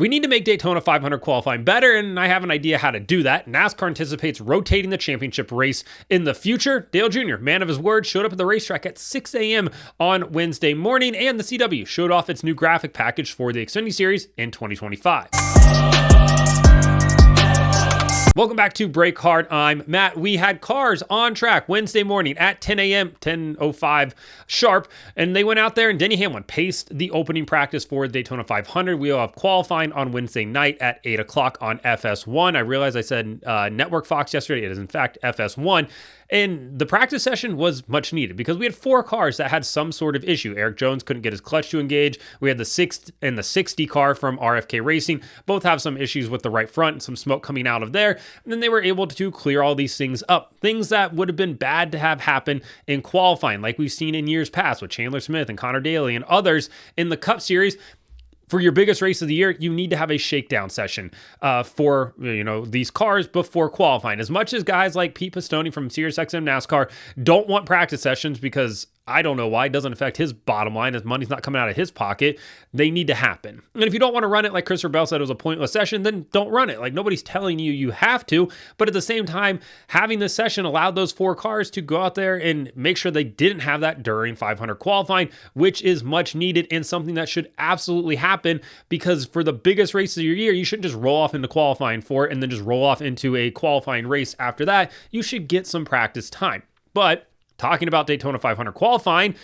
We need to make Daytona 500 qualifying better, and I have an idea how to do that. NASCAR anticipates rotating the championship race in the future. Dale Jr., man of his word, showed up at the racetrack at 6 a.m. on Wednesday morning, and the CW showed off its new graphic package for the Xfinity Series in 2025. Welcome back to Break Hard. I'm Matt. We had cars on track Wednesday morning at 10 a.m., 10:05 sharp, and they went out there and Denny Hamlin paced the opening practice for the Daytona 500. We'll have qualifying on Wednesday night at 8 o'clock on FS1. I realized I said Network Fox yesterday. It is, in fact, FS1. And the practice session was much needed because we had 4 cars that had some sort of issue. Eric Jones couldn't get his clutch to engage. We had the 6th and the 60 car from RFK Racing. Both have some issues with the right front and some smoke coming out of there. And then they were able to clear all these things up. Things that would have been bad to have happen in qualifying, like we've seen in years past with Chandler Smith and Connor Daly and others in the Cup Series. For your biggest race of the year, you need to have a shakedown session for these cars before qualifying. As much as guys like Pete Pistone from SiriusXM NASCAR don't want practice sessions because I don't know why, it doesn't affect his bottom line, his money's not coming out of his pocket, they need to happen. And if you don't want to run it, like Christopher Bell said, it was a pointless session, then don't run it. Like, nobody's telling you you have to, but at the same time, having this session allowed those 4 cars to go out there and make sure they didn't have that during 500 qualifying, which is much needed and something that should absolutely happen, because for the biggest race of your year, you shouldn't just roll off into qualifying for it and then just roll off into a qualifying race after that. You should get some practice time. But talking about Daytona 500 qualifying,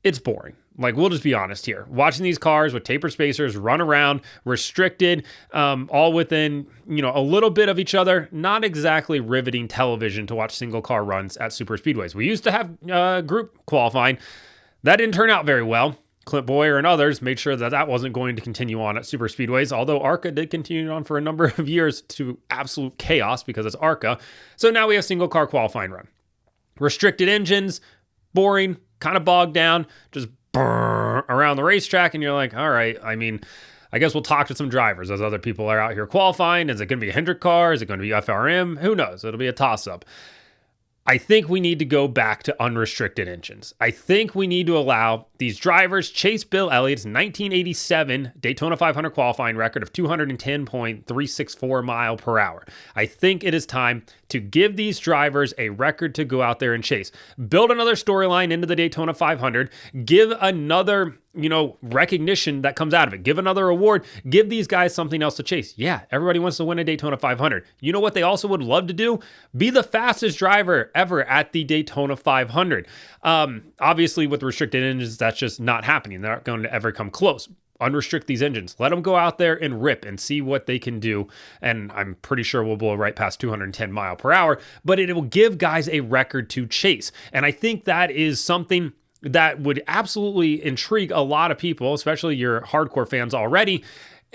it's boring. Like, we'll just be honest here. Watching these cars with taper spacers run around, restricted, all within, a little bit of each other, not exactly riveting television to watch single car runs at super speedways. We used to have group qualifying. That didn't turn out very well. Clint Boyer and others made sure that that wasn't going to continue on at super speedways, although ARCA did continue on for a number of years to absolute chaos because it's ARCA. So now we have single car qualifying run. Restricted engines, boring, kind of bogged down, just around the racetrack, and you're like, all right, I guess we'll talk to some drivers as other people are out here qualifying. Is it going to be a Hendrick car? Is it going to be FRM? Who knows? It'll be a toss-up. I think we need to go back to unrestricted engines. I think we need to allow these drivers chase Bill Elliott's 1987 Daytona 500 qualifying record of 210.364 mile per hour. I think it is time to give these drivers a record to go out there and chase. Build another storyline into the Daytona 500. Give another recognition that comes out of it. Give another award. Give these guys something else to chase. Yeah, everybody wants to win a Daytona 500. You know what they also would love to do? Be the fastest driver ever at the Daytona 500. Obviously, with restricted engines, that's just not happening. They're not going to ever come close. Unrestrict these engines. Let them go out there and rip and see what they can do. And I'm pretty sure we'll blow right past 210 mile per hour, but it will give guys a record to chase. And I think that is something that would absolutely intrigue a lot of people, especially your hardcore fans already,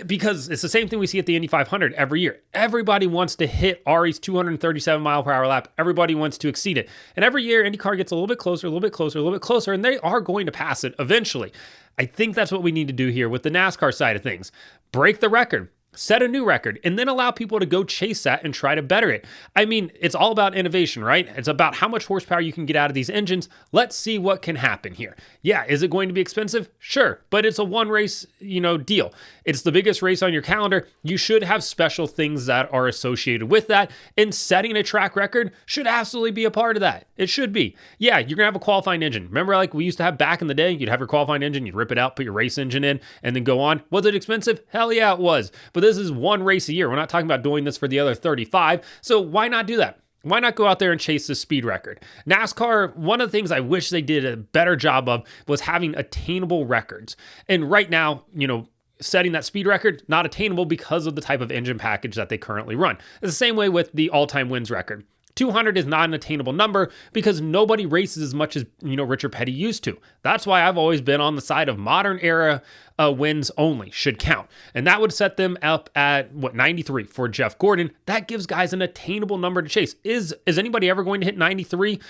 because it's the same thing we see at the Indy 500 every year. Everybody wants to hit Ari's 237 mile per hour lap. Everybody wants to exceed it. And every year, IndyCar gets a little bit closer, a little bit closer, a little bit closer, and they are going to pass it eventually. I think that's what we need to do here with the NASCAR side of things. Break the record. Set a new record, and then allow people to go chase that and try to better it. It's all about innovation, right? It's about how much horsepower you can get out of these engines. Let's see what can happen here. Yeah, is it going to be expensive? Sure, but it's a one race, deal. It's the biggest race on your calendar. You should have special things that are associated with that, and setting a track record should absolutely be a part of that. It should be. Yeah, you're gonna have a qualifying engine. Remember, like we used to have back in the day, you'd have your qualifying engine, you'd rip it out, put your race engine in, and then go on. Was it expensive? Hell yeah, it was. But this is one race a year. We're not talking about doing this for the other 35. So why not do that? Why not go out there and chase the speed record? NASCAR, one of the things I wish they did a better job of was having attainable records. And right now, setting that speed record, not attainable because of the type of engine package that they currently run. It's the same way with the all-time wins record. 200 is not an attainable number because nobody races as much as, Richard Petty used to. That's why I've always been on the side of modern era wins only should count. And that would set them up at 93 for Jeff Gordon. That gives guys an attainable number to chase. Is anybody ever going to hit 93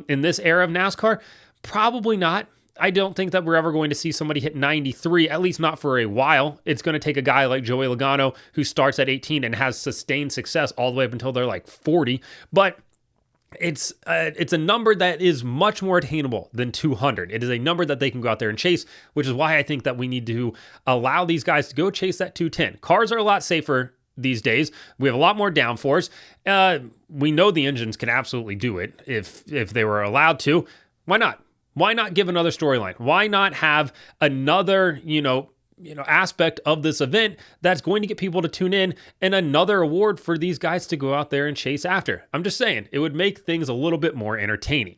in this era of NASCAR? Probably not. I don't think that we're ever going to see somebody hit 93, at least not for a while. It's going to take a guy like Joey Logano who starts at 18 and has sustained success all the way up until they're like 40. But it's a number that is much more attainable than 200. It is a number that they can go out there and chase, which is why I think that we need to allow these guys to go chase that 210. Cars are a lot safer these days. We have a lot more downforce. We know the engines can absolutely do it if they were allowed to. Why not? Why not give another storyline? Why not have another, aspect of this event that's going to get people to tune in and another award for these guys to go out there and chase after? I'm just saying, it would make things a little bit more entertaining.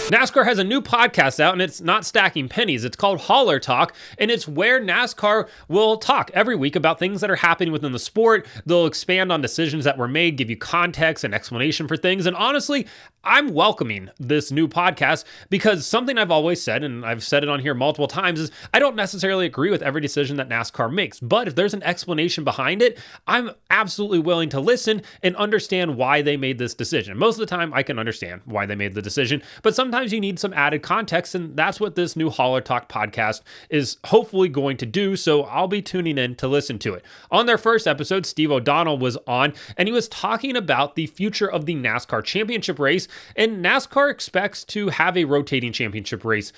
NASCAR has a new podcast out, and it's not stacking pennies. It's called Hauler Talk, and it's where NASCAR will talk every week about things that are happening within the sport. They'll expand on decisions that were made, give you context and explanation for things. And honestly, I'm welcoming this new podcast because something I've always said, and I've said it on here multiple times, is I don't necessarily agree with every decision that NASCAR makes. But if there's an explanation behind it, I'm absolutely willing to listen and understand why they made this decision. Most of the time, I can understand why they made the decision, but sometimes you need some added context, and that's what this new Hauler Talk podcast is hopefully going to do, so I'll be tuning in to listen to it. On their first episode, Steve O'Donnell was on, and he was talking about the future of the NASCAR championship race, and NASCAR expects to have a rotating championship race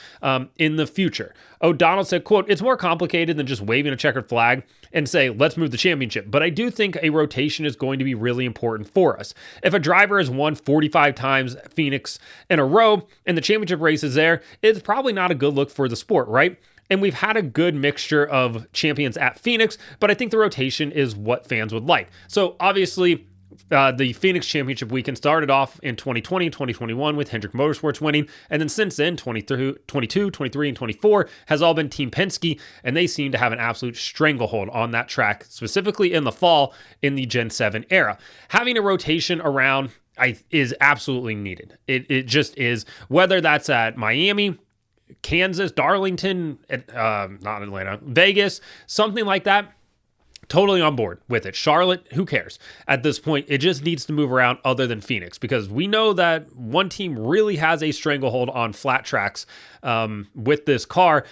in the future. O'Donnell said, quote, "It's more complicated than just waving a checkered flag and say, let's move the championship. But I do think a rotation is going to be really important for us. If a driver has won 45 times Phoenix in a row and the championship race is there, it's probably not a good look for the sport, right? And we've had a good mixture of champions at Phoenix, but I think the rotation is what fans would like. So obviously, the Phoenix Championship weekend started off in 2020 and 2021 with Hendrick Motorsports winning. And then since then, 22, 23, and 24 has all been Team Penske. And they seem to have an absolute stranglehold on that track, specifically in the fall in the Gen 7 era. Having a rotation around is absolutely needed. It just is, whether that's at Miami, Kansas, Darlington, not Atlanta, Vegas, something like that. Totally on board with it. Charlotte, who cares? At this point, it just needs to move around other than Phoenix, because we know that one team really has a stranglehold on flat tracks with this car,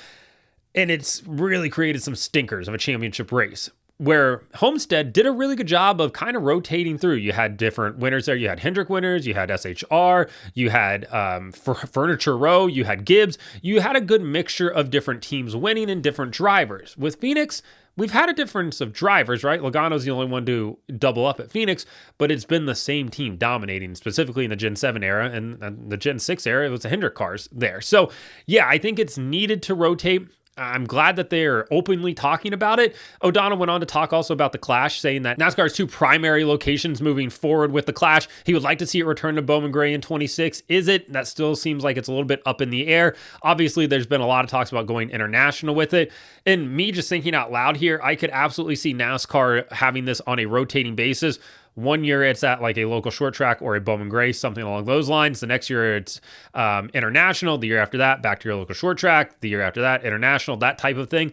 and it's really created some stinkers of a championship race, where Homestead did a really good job of kind of rotating through. You had different winners there. You had Hendrick winners, you had SHR, you had Furniture Row, you had Gibbs. You had a good mixture of different teams winning and different drivers. With Phoenix, we've had a difference of drivers, right? Logano's the only one to double up at Phoenix, but it's been the same team dominating, specifically in the Gen 7 era, and the Gen 6 era, it was the Hendrick cars there. So yeah, I think it's needed to rotate. I'm glad that they're openly talking about it. O'Donnell went on to talk also about the Clash, saying that NASCAR's two primary locations moving forward with the Clash, he would like to see it return to Bowman Gray in 26. Is it? That still seems like it's a little bit up in the air. Obviously, there's been a lot of talks about going international with it. And me just thinking out loud here, I could absolutely see NASCAR having this on a rotating basis. One year it's at like a local short track or a Bowman Gray, something along those lines. The next year it's international. The year after that, back to your local short track. The year after that, international, that type of thing,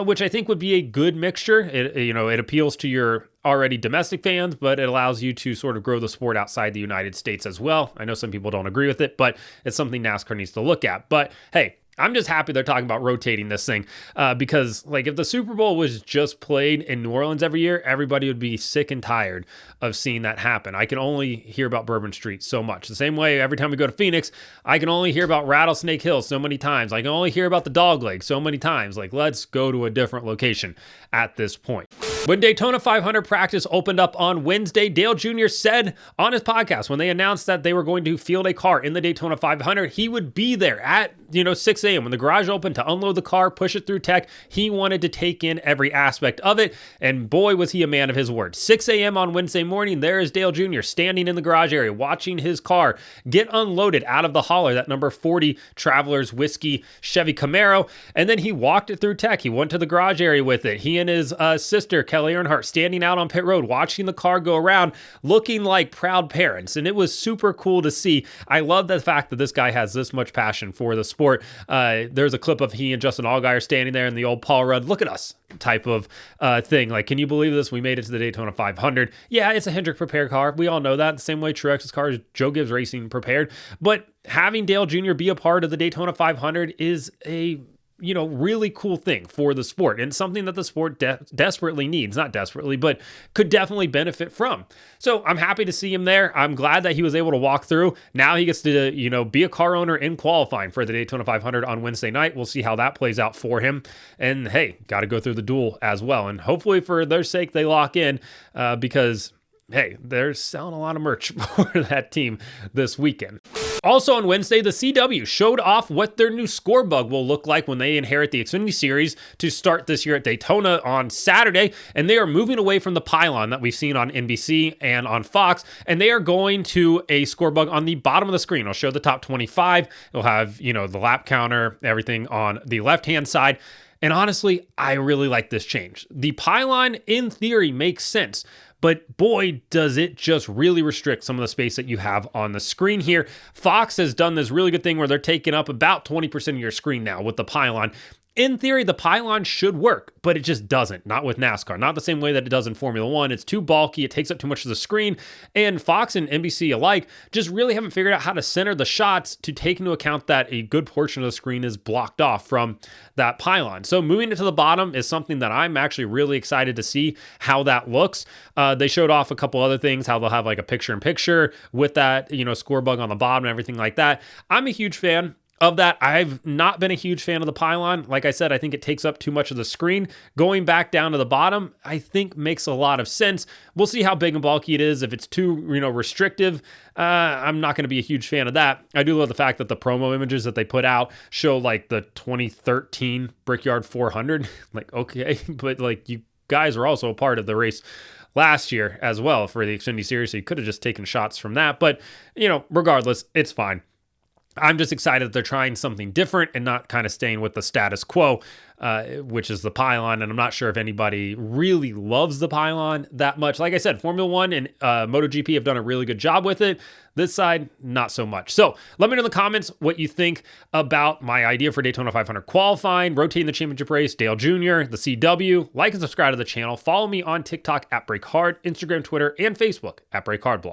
which I think would be a good mixture. It appeals to your already domestic fans, but it allows you to sort of grow the sport outside the United States as well. I know some people don't agree with it, but it's something NASCAR needs to look at. But hey, I'm just happy they're talking about rotating this thing because, like, if the Super Bowl was just played in New Orleans every year, everybody would be sick and tired of seeing that happen. I can only hear about Bourbon Street so much. The same way every time we go to Phoenix, I can only hear about Rattlesnake Hill so many times. I can only hear about the Dog Leg so many times. Like, let's go to a different location at this point. When Daytona 500 practice opened up on Wednesday, Dale Jr. said on his podcast, when they announced that they were going to field a car in the Daytona 500, he would be there at 6 a.m. when the garage opened to unload the car, push it through tech. He wanted to take in every aspect of it, and boy, was he a man of his word. 6 a.m. on Wednesday morning, there is Dale Jr. standing in the garage area, watching his car get unloaded out of the hauler, that number 40 Travelers Whiskey Chevy Camaro, and then he walked it through tech. He went to the garage area with it. He and his sister, Kelly Earnhardt, standing out on pit road, watching the car go around, looking like proud parents, and it was super cool to see. I love the fact that this guy has this much passion for the sport. There's a clip of he and Justin Allgaier standing there in the old Paul Rudd, look at us type of thing. Like, can you believe this? We made it to the Daytona 500. Yeah, it's a Hendrick prepared car. We all know that. The same way Truex's car is Joe Gibbs Racing prepared. But having Dale Jr. be a part of the Daytona 500 is a really cool thing for the sport and something that the sport desperately needs, not desperately, but could definitely benefit from. So I'm happy to see him there. I'm glad that he was able to walk through. Now he gets to, be a car owner in qualifying for the Daytona 500 on Wednesday night. We'll see how that plays out for him. And hey, got to go through the duel as well. And hopefully for their sake, they lock in because hey, they're selling a lot of merch for that team this weekend. Also on Wednesday, the CW showed off what their new score bug will look like when they inherit the Xfinity Series to start this year at Daytona on Saturday. And they are moving away from the pylon that we've seen on NBC and on Fox. And they are going to a score bug on the bottom of the screen. I'll show the top 25. It'll have, the lap counter, everything on the left-hand side. And honestly, I really like this change. The pylon, in theory, makes sense. But boy, does it just really restrict some of the space that you have on the screen here. Fox has done this really good thing where they're taking up about 20% of your screen now with the pylon. In theory, the pylon should work, but it just doesn't. Not with NASCAR. Not the same way that it does in Formula One. It's too bulky. It takes up too much of the screen. And Fox and NBC alike just really haven't figured out how to center the shots to take into account that a good portion of the screen is blocked off from that pylon. So moving it to the bottom is something that I'm actually really excited to see how that looks. They showed off a couple other things, how they'll have like a picture-in-picture with that, score bug on the bottom and everything like that. I'm a huge fan of that. I've not been a huge fan of the pylon. Like I said, I think it takes up too much of the screen. Going back down to the bottom, I think makes a lot of sense. We'll see how big and bulky it is. If it's too, restrictive, I'm not going to be a huge fan of that. I do love the fact that the promo images that they put out show like the 2013 Brickyard 400. Like, okay, but like you guys were also a part of the race last year as well for the Xfinity Series, so you could have just taken shots from that. But, regardless, it's fine. I'm just excited that they're trying something different and not kind of staying with the status quo, which is the pylon. And I'm not sure if anybody really loves the pylon that much. Like I said, Formula One and MotoGP have done a really good job with it. This side, not so much. So let me know in the comments what you think about my idea for Daytona 500 qualifying, rotating the championship race, Dale Jr., the CW. Like and subscribe to the channel. Follow me on TikTok at BreakHard, Instagram, Twitter, and Facebook at BreakHardBlog.